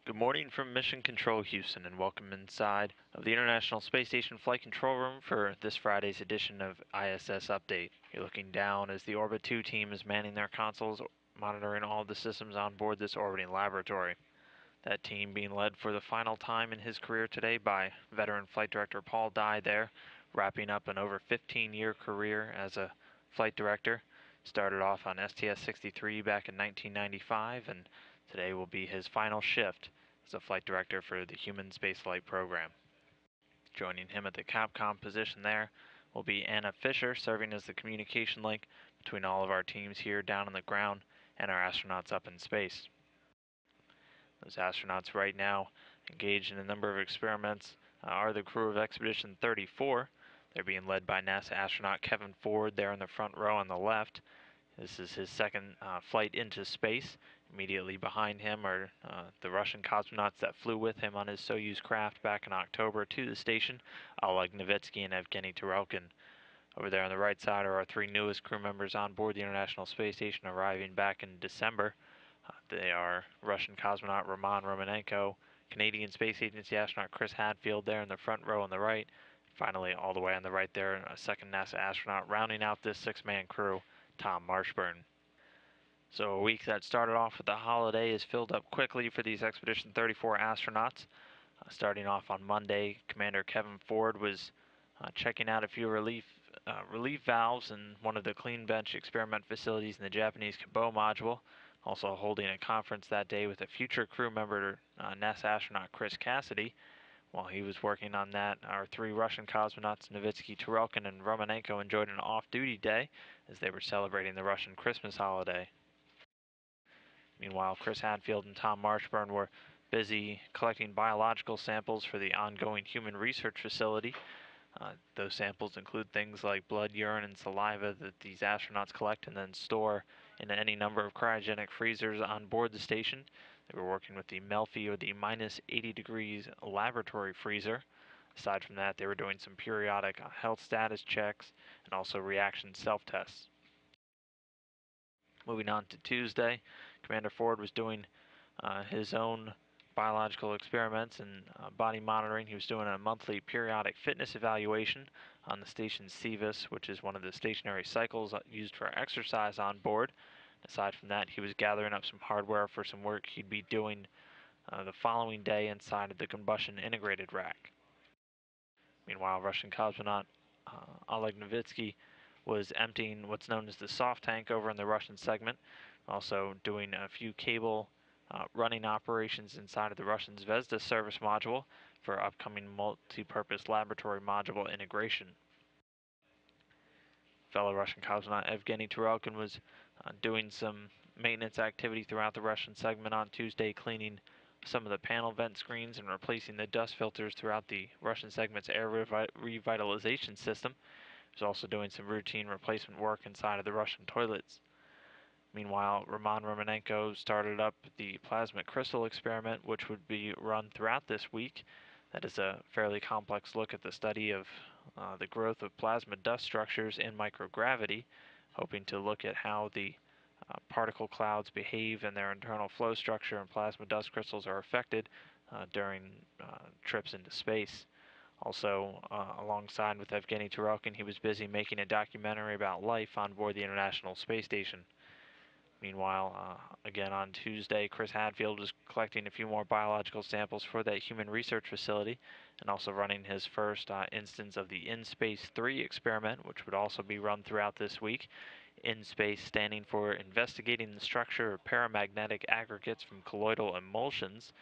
Good morning from Mission Control Houston, and welcome inside of the International Space Station Flight Control Room for this Friday's edition of ISS Update. You're looking down as the Orbit 2 team is manning their consoles, monitoring all of the systems on board this orbiting laboratory. That team being led for the final time in his career today by veteran flight director Paul Dye there, wrapping up an over 15-year career as a flight director. Started off on STS-63 back in 1995, and today will be his final shift as a flight director for the human spaceflight program. Joining him at the Capcom position there will be Anna Fisher, serving as the communication link between all of our teams here down on the ground and our astronauts up in space. Those astronauts right now engaged in a number of experiments are the crew of Expedition 34. They're being led by NASA astronaut Kevin Ford there in the front row on the left. This is his second flight into space. Immediately behind him are the Russian cosmonauts that flew with him on his Soyuz craft back in October to the station, Oleg Novitsky and Evgeny Tarelkin. Over there on the right side are our three newest crew members on board the International Space Station, arriving back in December. They are Russian cosmonaut Roman Romanenko, Canadian Space Agency astronaut Chris Hadfield there in the front row on the right. Finally, all the way on the right there, a second NASA astronaut rounding out this six-man crew, Tom Marshburn. So a week that started off with a holiday is filled up quickly for these Expedition 34 astronauts. Starting off on Monday, Commander Kevin Ford was checking out a few relief valves in one of the clean bench experiment facilities in the Japanese Kibo module. Also holding a conference that day with a future crew member, NASA astronaut Chris Cassidy. While he was working on that, our three Russian cosmonauts, Novitsky, Tarelkin, and Romanenko, enjoyed an off-duty day as they were celebrating the Russian Christmas holiday. Meanwhile, Chris Hadfield and Tom Marshburn were busy collecting biological samples for the ongoing human research facility. Those samples include things like blood, urine, and saliva that these astronauts collect and then store in any number of cryogenic freezers on board the station. They were working with the Melfi, or the minus 80 degrees laboratory freezer. Aside from that, they were doing some periodic health status checks and also reaction self-tests. Moving on to Tuesday, Commander Ford was doing his own biological experiments and body monitoring. He was doing a monthly periodic fitness evaluation on the station's CVIS, which is one of the stationary cycles used for exercise on board. Aside from that, he was gathering up some hardware for some work he'd be doing the following day inside of the combustion integrated rack. Meanwhile, Russian cosmonaut Oleg Novitsky was emptying what's known as the soft tank over in the Russian segment, also doing a few cable running operations inside of the Russian Zvezda service module for upcoming multi-purpose laboratory module integration. Fellow Russian cosmonaut Evgeny Tarelkin was doing some maintenance activity throughout the Russian segment on Tuesday, cleaning some of the panel vent screens and replacing the dust filters throughout the Russian segment's air revitalization system. He was also doing some routine replacement work inside of the Russian toilets. Meanwhile, Roman Romanenko started up the plasma crystal experiment, which would be run throughout this week. That is a fairly complex look at the study of the growth of plasma dust structures in microgravity, hoping to look at how the particle clouds behave and their internal flow structure and plasma dust crystals are affected during trips into space. Also, alongside with Evgeny Tarelkin, he was busy making a documentary about life on board the International Space Station. Meanwhile, again on Tuesday, Chris Hadfield was collecting a few more biological samples for that human research facility and also running his first instance of the In-Space 3 experiment, which would also be run throughout this week. In-Space standing for investigating the structure of paramagnetic aggregates from colloidal emulsions.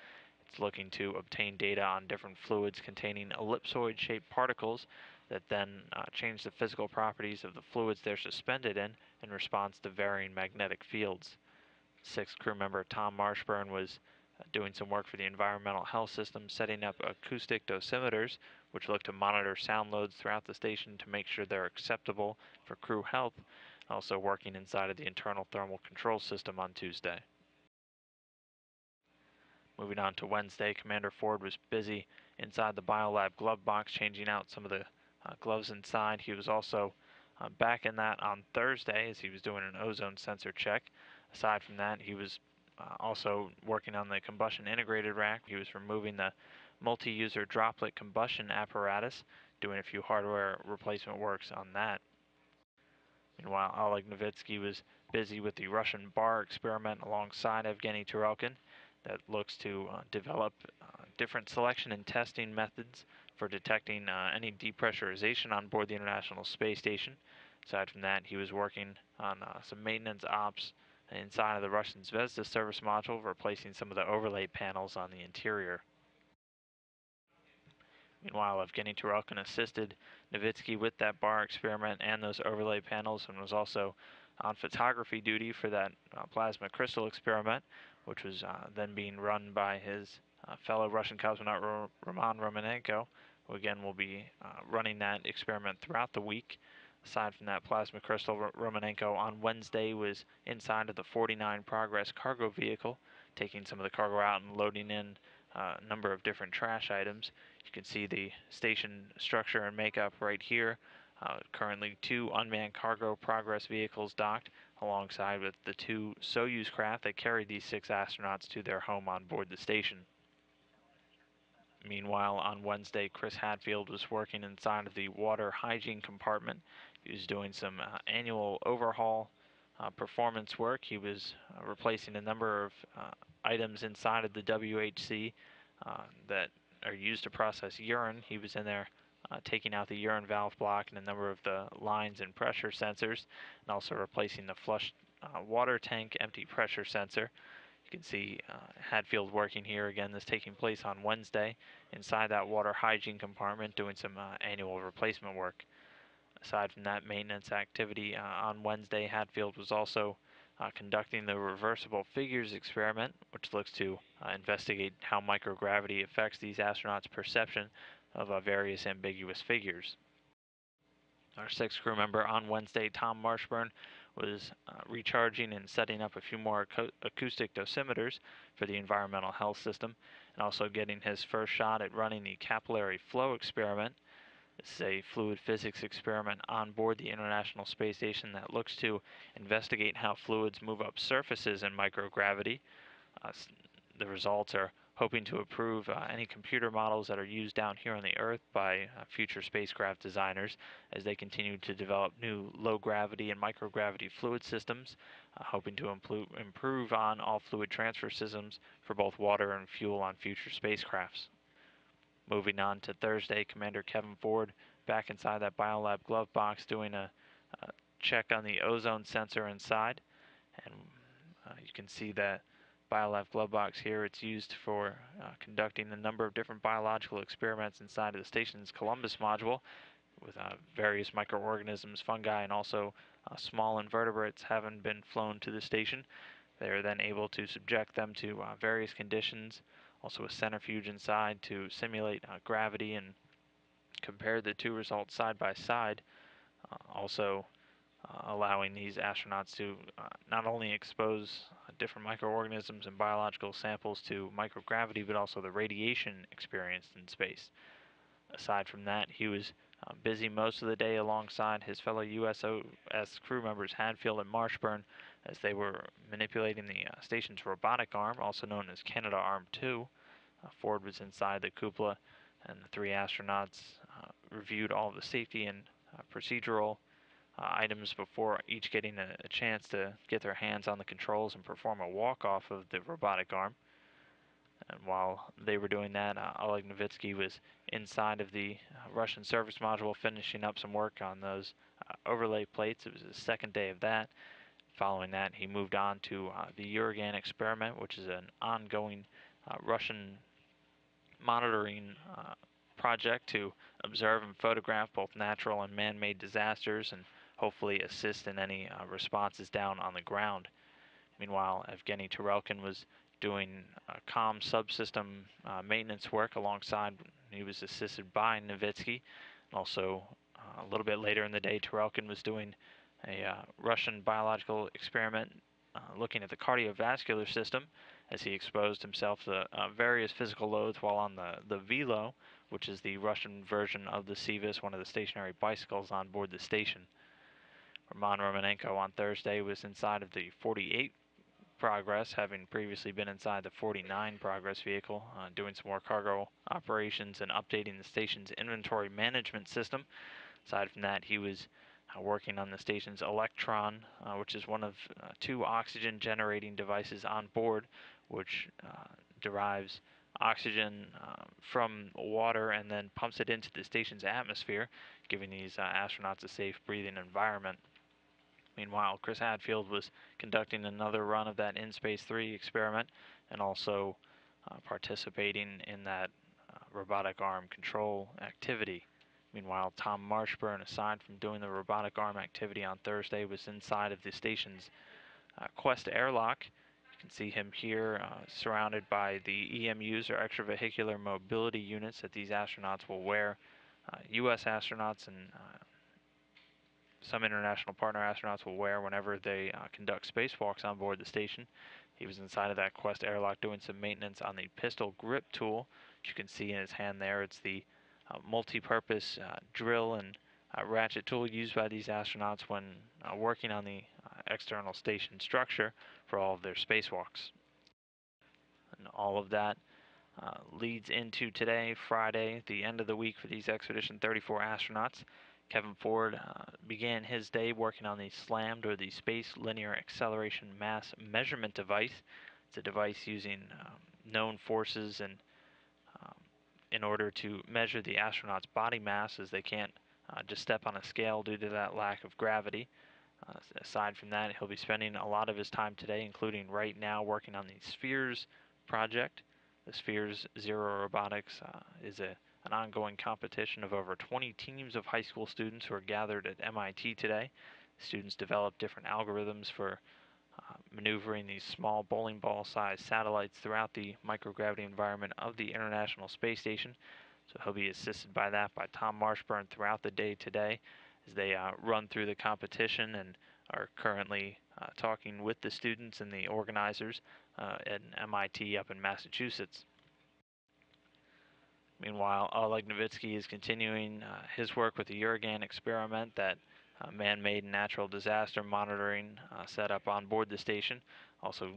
It's looking to obtain data on different fluids containing ellipsoid-shaped particles that then change the physical properties of the fluids they're suspended in response to varying magnetic fields. Sixth crew member Tom Marshburn was doing some work for the environmental health system, setting up acoustic dosimeters, which look to monitor sound loads throughout the station to make sure they're acceptable for crew health. Also working inside of the internal thermal control system on Tuesday. Moving on to Wednesday, Commander Ford was busy inside the biolab glove box, changing out some of the gloves inside. He was also back in that on Thursday as he was doing an ozone sensor check. Aside from that, he was Also working on the combustion integrated rack. He was removing the multi-user droplet combustion apparatus, doing a few hardware replacement works on that. Meanwhile, Oleg Novitsky was busy with the Russian bar experiment alongside Evgeny Turelkin that looks to develop different selection and testing methods for detecting any depressurization on board the International Space Station. Aside from that, he was working on some maintenance ops inside of the Russian Zvezda service module, replacing some of the overlay panels on the interior. Meanwhile, Evgeny Turelkin assisted Novitsky with that bar experiment and those overlay panels, and was also on photography duty for that plasma crystal experiment, which was then being run by his fellow Russian cosmonaut Roman Romanenko, who again will be running that experiment throughout the week. Aside from that plasma crystal, Romanenko on Wednesday was inside of the 49 Progress cargo vehicle, taking some of the cargo out and loading in a number of different trash items. You can see the station structure and makeup right here. Currently 2 unmanned cargo Progress vehicles docked alongside with the 2 Soyuz craft that carried these 6 astronauts to their home on board the station. Meanwhile, on Wednesday, Chris Hadfield was working inside of the water hygiene compartment. He was doing some annual overhaul performance work. He was replacing a number of items inside of the WHC that are used to process urine. He was in there taking out the urine valve block and a number of the lines and pressure sensors, and also replacing the flush water tank empty pressure sensor. You can see Hadfield working here again. This taking place on Wednesday inside that water hygiene compartment, doing some annual replacement work. Aside from that maintenance activity on Wednesday, Hadfield was also conducting the reversible figures experiment, which looks to investigate how microgravity affects these astronauts' perception of various ambiguous figures. Our 6th crew member on Wednesday, Tom Marshburn, was recharging and setting up a few more acoustic dosimeters for the environmental health system, and also getting his first shot at running the capillary flow experiment. This is a fluid physics experiment on board the International Space Station that looks to investigate how fluids move up surfaces in microgravity. The results are hoping to improve any computer models that are used down here on the Earth by future spacecraft designers as they continue to develop new low gravity and microgravity fluid systems, hoping to improve on all fluid transfer systems for both water and fuel on future spacecrafts. Moving on to Thursday, Commander Kevin Ford back inside that Biolab glove box doing a check on the ozone sensor inside, and you can see that Biolab glove box here. It's used for conducting a number of different biological experiments inside of the station's Columbus module with various microorganisms, fungi, and also small invertebrates having been flown to the station. They are then able to subject them to various conditions, also a centrifuge inside to simulate gravity and compare the 2 results side by side, also allowing these astronauts to not only expose different microorganisms and biological samples to microgravity, but also the radiation experienced in space. Aside from that, he was busy most of the day alongside his fellow USOS crew members Hadfield and Marshburn as they were manipulating the station's robotic arm, also known as Canadarm2. Ford was inside the cupola, and the 3 astronauts reviewed all of the safety and procedural items before each getting a chance to get their hands on the controls and perform a walk-off of the robotic arm. And while they were doing that, Oleg Novitsky was inside of the Russian service module finishing up some work on those overlay plates. It was the 2nd day of that. Following that, he moved on to the Uragan experiment, which is an ongoing Russian monitoring project to observe and photograph both natural and man-made disasters and hopefully assist in any responses down on the ground. Meanwhile, Evgeny Turelkin was doing comm subsystem maintenance work alongside. He was assisted by Novitsky. Also, a little bit later in the day, Turelkin was doing a Russian biological experiment looking at the cardiovascular system as he exposed himself to various physical loads while on the Velo, which is the Russian version of the Sevis, one of the stationary bicycles on board the station. Roman Romanenko on Thursday was inside of the 48 Progress, having previously been inside the 49 Progress vehicle, doing some more cargo operations and updating the station's inventory management system. Aside from that, he was working on the station's Electron, which is one of two oxygen generating devices on board, which derives oxygen from water and then pumps it into the station's atmosphere, giving these astronauts a safe breathing environment. Meanwhile, Chris Hadfield was conducting another run of that In Space 3 experiment and also participating in that robotic arm control activity. Meanwhile, Tom Marshburn, aside from doing the robotic arm activity on Thursday, was inside of the station's Quest airlock. You can see him here surrounded by the EMUs, or extravehicular mobility units, that these astronauts will wear. U.S. astronauts and some international partner astronauts will wear whenever they conduct spacewalks on board the station. He was inside of that Quest airlock doing some maintenance on the pistol grip tool, which you can see in his hand there. It's the multi-purpose drill and ratchet tool used by these astronauts when working on the external station structure for all of their spacewalks. And all of that leads into today, Friday, the end of the week for these Expedition 34 astronauts. Kevin Ford began his day working on the SLAMmed, or the Space Linear Acceleration Mass Measurement Device. It's a device using known forces and in order to measure the astronauts' body mass, as they can't just step on a scale due to that lack of gravity. Aside from that, he'll be spending a lot of his time today, including right now, working on the Spheres project. The Spheres Zero Robotics is an ongoing competition of over 20 teams of high school students who are gathered at MIT today. Students develop different algorithms for maneuvering these small bowling ball sized satellites throughout the microgravity environment of the International Space Station. So he'll be assisted by that by Tom Marshburn throughout the day today as they run through the competition and are currently talking with the students and the organizers at MIT up in Massachusetts. Meanwhile, Oleg Novitsky is continuing his work with the Uragan experiment, that man-made natural disaster monitoring setup on board the station. Also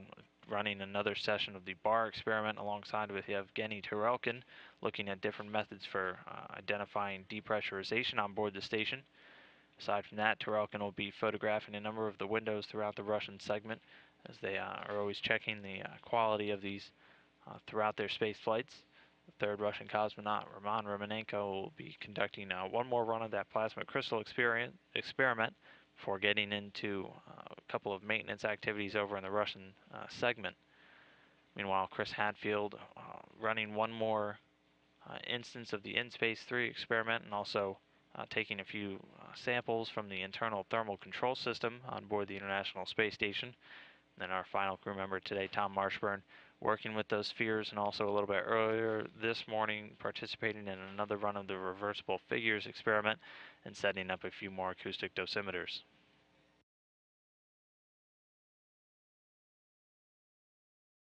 running another session of the BAR experiment alongside with Yevgeny Turelkin, looking at different methods for identifying depressurization on board the station. Aside from that, Turelkin will be photographing a number of the windows throughout the Russian segment, as they are always checking the quality of these throughout their space flights. The third Russian cosmonaut, Roman Romanenko, will be conducting one more run of that plasma crystal experiment before getting into a couple of maintenance activities over in the Russian segment. Meanwhile, Chris Hadfield running one more instance of the In Space 3 experiment, and also taking a few samples from the internal thermal control system on board the International Space Station. And then our final crew member today, Tom Marshburn, working with those spheres, and also a little bit earlier this morning participating in another run of the reversible figures experiment and setting up a few more acoustic dosimeters.